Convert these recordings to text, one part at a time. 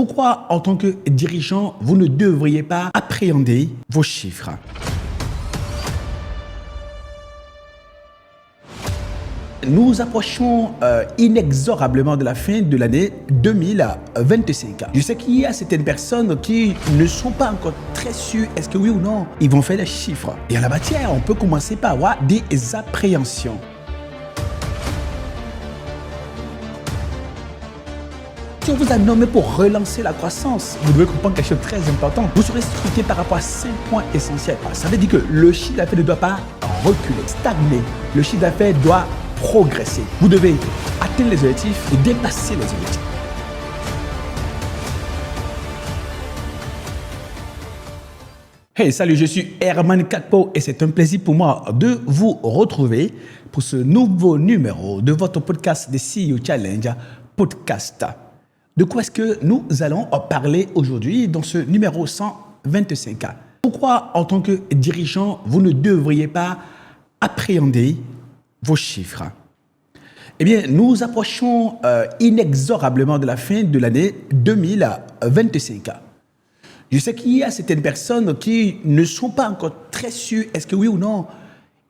Pourquoi, en tant que dirigeant, vous ne devriez pas appréhender vos chiffres? Nous approchons inexorablement de la fin de l'année 2025. Je sais qu'il y a certaines personnes qui ne sont pas encore très sûres, est-ce que oui ou non, ils vont faire les chiffres. Et en la matière, on peut commencer par avoir des appréhensions. Si on vous a nommé pour relancer la croissance, vous devez comprendre quelque chose de très important. Vous serez scruté par rapport à 5 points essentiels. Ça veut dire que le chiffre d'affaires ne doit pas reculer, stagner. Le chiffre d'affaires doit progresser. Vous devez atteindre les objectifs et dépasser les objectifs. Hey, salut, je suis Herman Katpo et c'est un plaisir pour moi de vous retrouver pour ce nouveau numéro de votre podcast des CEO Challenge Podcast. De quoi est-ce que nous allons parler aujourd'hui dans ce numéro 125? Pourquoi, en tant que dirigeant, vous ne devriez pas appréhender vos chiffres? Eh bien, nous approchons inexorablement de la fin de l'année 2025. Je sais qu'il y a certaines personnes qui ne sont pas encore très sûres, est-ce que oui ou non,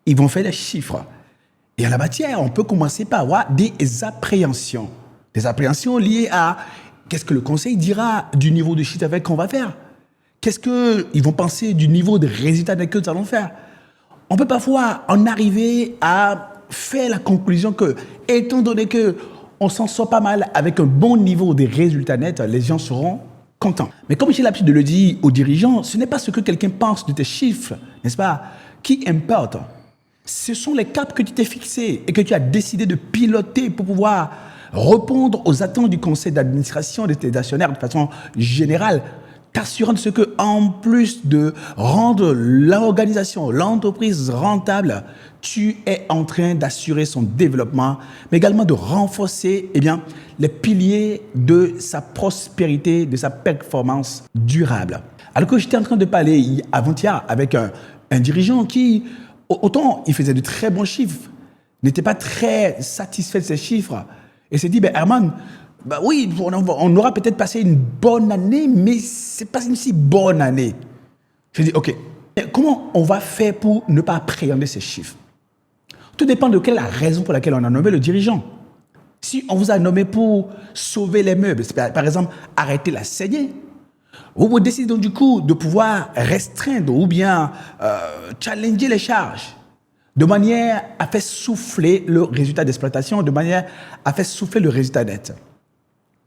ils vont faire les chiffres. Et en la matière, on peut commencer par avoir des appréhensions. Des appréhensions liées à qu'est-ce que le conseil dira du niveau de chiffre d'affaires qu'on va faire. Qu'est-ce qu'ils vont penser du niveau de résultats que nous allons faire. On peut parfois en arriver à faire la conclusion que, étant donné qu'on s'en sort pas mal avec un bon niveau de résultats nets, les gens seront contents. Mais comme j'ai l'habitude de le dire aux dirigeants, ce n'est pas ce que quelqu'un pense de tes chiffres, n'est-ce pas, qui importe. Ce sont les caps que tu t'es fixés et que tu as décidé de piloter pour pouvoir répondre aux attentes du conseil d'administration de tes actionnaires de façon générale, t'assurant de ce que, en plus de rendre l'organisation, l'entreprise rentable, tu es en train d'assurer son développement, mais également de renforcer les piliers de sa prospérité, de sa performance durable. Alors que j'étais en train de parler avant-hier avec un dirigeant qui, autant il faisait de très bons chiffres, n'était pas très satisfait de ses chiffres, et s'est dit, Herman, oui, on aura peut-être passé une bonne année, mais ce n'est pas une si bonne année. Je dis, OK, comment on va faire pour ne pas appréhender ces chiffres? Tout dépend de quelle est la raison pour laquelle on a nommé le dirigeant. Si on vous a nommé pour sauver les meubles, par exemple, arrêter la saignée, vous décidez donc du coup de pouvoir restreindre ou bien challenger les charges, de manière à faire souffler le résultat d'exploitation, de manière à faire souffler le résultat net.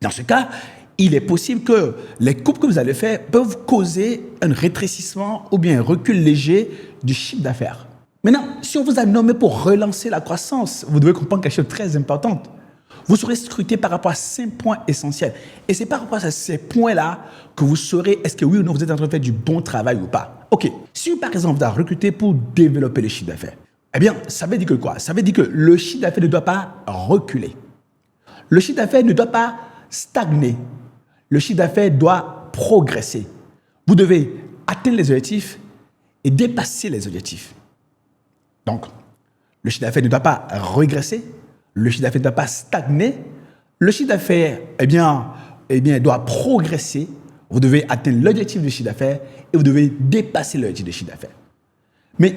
Dans ce cas, il est possible que les coupes que vous allez faire peuvent causer un rétrécissement ou bien un recul léger du chiffre d'affaires. Maintenant, si on vous a nommé pour relancer la croissance, vous devez comprendre quelque chose de très important. Vous serez scruté par rapport à 5 points essentiels. Et c'est par rapport à ces points-là que vous saurez est-ce que oui ou non vous êtes en train de faire du bon travail ou pas. OK. Si par exemple vous avez recruté pour développer le chiffre d'affaires, eh bien, ça veut dire que quoi? Ça veut dire que le chiffre d'affaires ne doit pas reculer. Le chiffre d'affaires ne doit pas stagner. Le chiffre d'affaires doit progresser. Vous devez atteindre les objectifs et dépasser les objectifs. Donc, le chiffre d'affaires ne doit pas régresser. Le chiffre d'affaires ne doit pas stagner. Le chiffre d'affaires, doit progresser. Vous devez atteindre l'objectif du chiffre d'affaires et vous devez dépasser l'objectif du chiffre d'affaires. Mais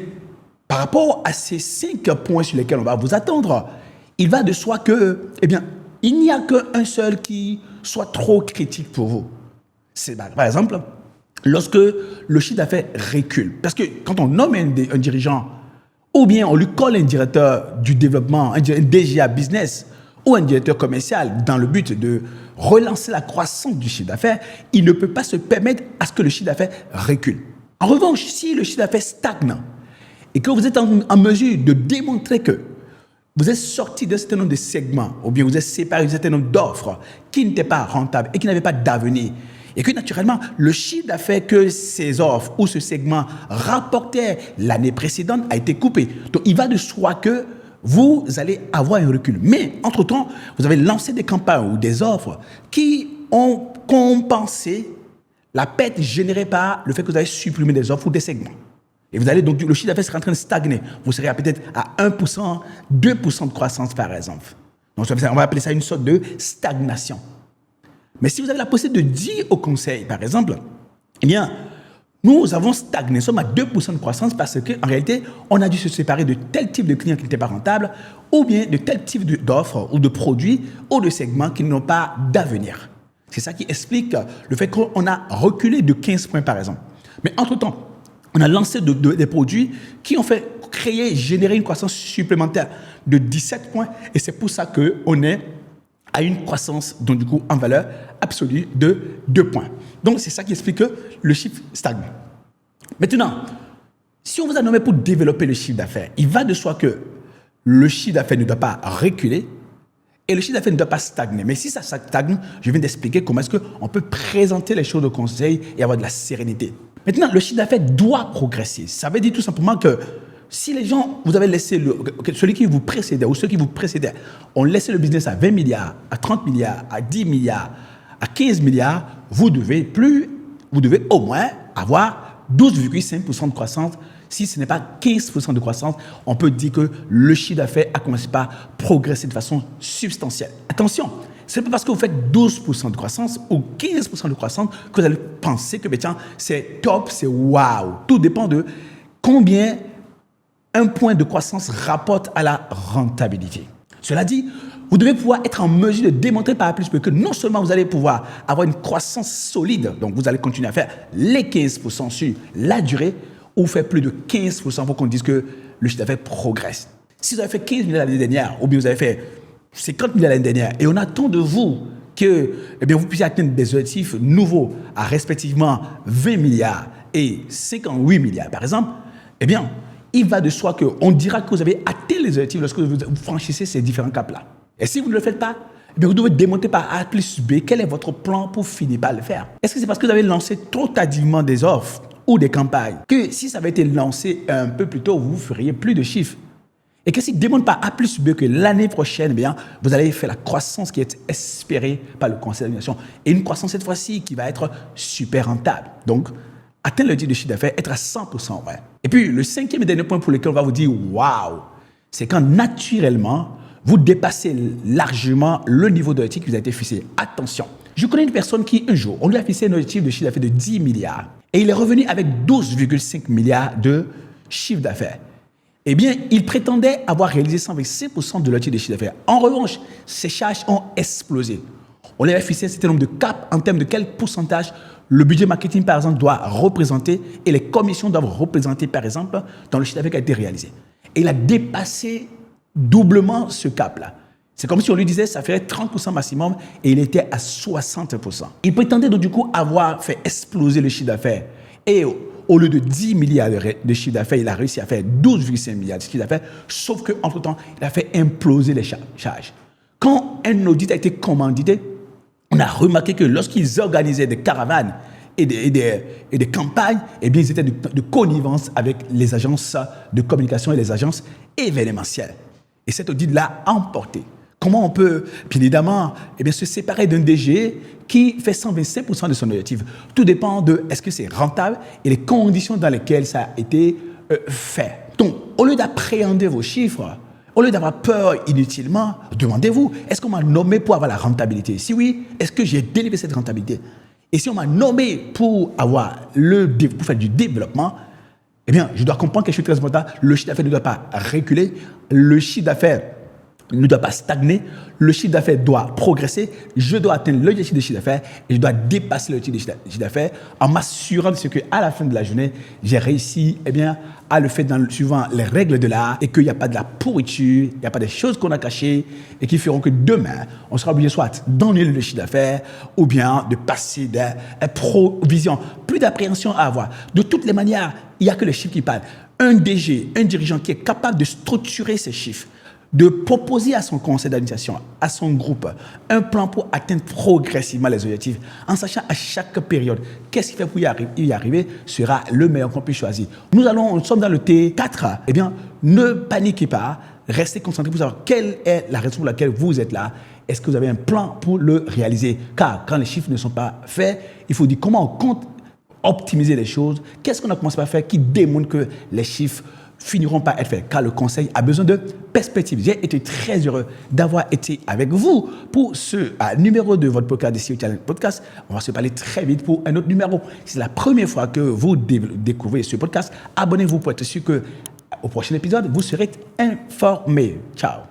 par rapport à ces 5 points sur lesquels on va vous attendre, il va de soi que, il n'y a qu'un seul qui soit trop critique pour vous. C'est par exemple, lorsque le chiffre d'affaires recule. Parce que quand on nomme un dirigeant, ou bien on lui colle un directeur du développement, un DGA business, ou un directeur commercial dans le but de relancer la croissance du chiffre d'affaires, il ne peut pas se permettre à ce que le chiffre d'affaires recule. En revanche, si le chiffre d'affaires stagne et que vous êtes en mesure de démontrer que vous êtes sorti d'un certain nombre de segments, ou bien vous êtes séparé d'un certain nombre d'offres qui n'étaient pas rentables et qui n'avaient pas d'avenir, et que naturellement, le chiffre d'affaires que ces offres ou ce segment rapportait l'année précédente a été coupé. Donc, il va de soi que vous allez avoir un recul. Mais, entre-temps, vous avez lancé des campagnes ou des offres qui ont compensé la perte générée par le fait que vous avez supprimé des offres ou des segments. Et vous allez donc, le chiffre d'affaires sera en train de stagner. Vous serez peut-être à 1%, 2% de croissance, par exemple. Donc, on va appeler ça une sorte de stagnation. Mais si vous avez la possibilité de dire au conseil, par exemple, eh bien, nous avons stagné, nous sommes à 2% de croissance parce qu'en réalité, on a dû se séparer de tel type de clients qui n'étaient pas rentables ou bien de tel type d'offres ou de produits ou de segments qui n'ont pas d'avenir. C'est ça qui explique le fait qu'on a reculé de 15 points, par exemple. Mais entre-temps, on a lancé des produits qui ont fait générer une croissance supplémentaire de 17 points et c'est pour ça qu'on est à une croissance, donc du coup, en valeur absolue de 2 points. Donc, c'est ça qui explique que le chiffre stagne. Maintenant, si on vous a nommé pour développer le chiffre d'affaires, il va de soi que le chiffre d'affaires ne doit pas reculer et le chiffre d'affaires ne doit pas stagner. Mais si ça stagne, je viens d'expliquer comment est-ce qu'on peut présenter les choses au conseil et avoir de la sérénité. Maintenant, le chiffre d'affaires doit progresser. Ça veut dire tout simplement que si les gens, vous avez laissé celui qui vous précédait ou ceux qui vous précédaient, ont laissé le business à 20 milliards, à 30 milliards, à 10 milliards, à 15 milliards, vous devez au moins avoir 12,5% de croissance. Si ce n'est pas 15% de croissance, on peut dire que le chiffre d'affaires a commencé par progresser de façon substantielle. Attention, ce n'est pas parce que vous faites 12% de croissance ou 15% de croissance que vous allez penser que tiens, c'est top, c'est waouh. Tout dépend de combien un point de croissance rapporte à la rentabilité. Cela dit, vous devez pouvoir être en mesure de démontrer par A plus B que non seulement vous allez pouvoir avoir une croissance solide, donc vous allez continuer à faire les 15% sur la durée, ou faire plus de 15% pour qu'on dise que le chiffre d'affaires progresse. Si vous avez fait 15 milliards l'année dernière, ou bien vous avez fait 50 milliards l'année dernière, et on attend de vous que vous puissiez atteindre des objectifs nouveaux à respectivement 20 milliards et 58 milliards, par exemple, il va de soi qu'on dira que vous avez atteint les objectifs lorsque vous franchissez ces différents caps-là. Et si vous ne le faites pas, vous devez démontrer par A plus B quel est votre plan pour finir par le faire. Est-ce que c'est parce que vous avez lancé trop tardivement des offres ou des campagnes que si ça avait été lancé un peu plus tôt, vous feriez plus de chiffres? Et que s'il démontre par A plus B que l'année prochaine, vous allez faire la croissance qui est espérée par le conseil d'administration. Et une croissance cette fois-ci qui va être super rentable. Donc, atteindre le type de chiffre d'affaires, être à 100%. Ouais. Et puis, le cinquième et dernier point pour lequel on va vous dire « waouh », c'est quand naturellement, vous dépassez largement le niveau d'objectif qui vous a été fixé. Attention, je connais une personne qui, un jour, on lui a fixé un objectif de chiffre d'affaires de 10 milliards et il est revenu avec 12,5 milliards de chiffre d'affaires. Il prétendait avoir réalisé 125% de l'objectif de chiffre d'affaires. En revanche, ses charges ont explosé. On lui avait fixé un certain nombre de caps en termes de quel pourcentage le budget marketing, par exemple, doit représenter et les commissions doivent représenter, par exemple, dans le chiffre d'affaires qui a été réalisé. Et il a dépassé doublement ce cap-là. C'est comme si on lui disait ça ferait 30% maximum et il était à 60%. Il prétendait donc du coup avoir fait exploser le chiffre d'affaires. Et au lieu de 10 milliards de chiffre d'affaires, il a réussi à faire 12,5 milliards de chiffre d'affaires, sauf qu'entre-temps, il a fait imploser les charges. Quand un audit a été commandité, on a remarqué que lorsqu'ils organisaient des caravanes et des campagnes, ils étaient de connivence avec les agences de communication et les agences événementielles. Et cet audit-là a emporté. Comment on peut, bien évidemment, se séparer d'un DG qui fait 125% de son objectif? Tout dépend de est-ce que c'est rentable et les conditions dans lesquelles ça a été fait. Donc, au lieu d'appréhender vos chiffres, au lieu d'avoir peur inutilement, demandez-vous, est-ce qu'on m'a nommé pour avoir la rentabilité? Si oui, est-ce que j'ai délivré cette rentabilité? Et si on m'a nommé pour faire du développement, je dois comprendre quelque chose de très important. Le chiffre d'affaires ne doit pas reculer. Le chiffre d'affaires ne doit pas stagner. Le chiffre d'affaires doit progresser. Je dois atteindre l'objectif de chiffre d'affaires et je dois dépasser l'objectif de chiffre d'affaires en m'assurant de ce qu'à la fin de la journée, j'ai réussi à le faire suivant les règles de l'art et qu'il n'y a pas de la pourriture, il n'y a pas des choses qu'on a cachées et qui feront que demain, on sera obligé soit d'enlever le chiffre d'affaires ou bien de passer des provisions. Plus d'appréhension à avoir. De toutes les manières, il n'y a que les chiffres qui parlent. Un DG, un dirigeant qui est capable de structurer ces chiffres, de proposer à son conseil d'administration, à son groupe, un plan pour atteindre progressivement les objectifs, en sachant à chaque période qu'est-ce qu'il fait pour y arriver, sera le meilleur qu'on puisse choisir. Nous sommes dans le T4. Ne paniquez pas, restez concentrés pour savoir quelle est la raison pour laquelle vous êtes là. Est-ce que vous avez un plan pour le réaliser? Car quand les chiffres ne sont pas faits, il faut dire comment on compte optimiser les choses. Qu'est-ce qu'on a commencé par faire qui démontre que les chiffres finiront par être faits, car le conseil a besoin de perspective. J'ai été très heureux d'avoir été avec vous pour ce numéro de votre podcast, des CEO Challenge Podcast. On va se parler très vite pour un autre numéro. Si c'est la première fois que vous découvrez ce podcast, abonnez-vous pour être sûr que au prochain épisode, vous serez informé. Ciao.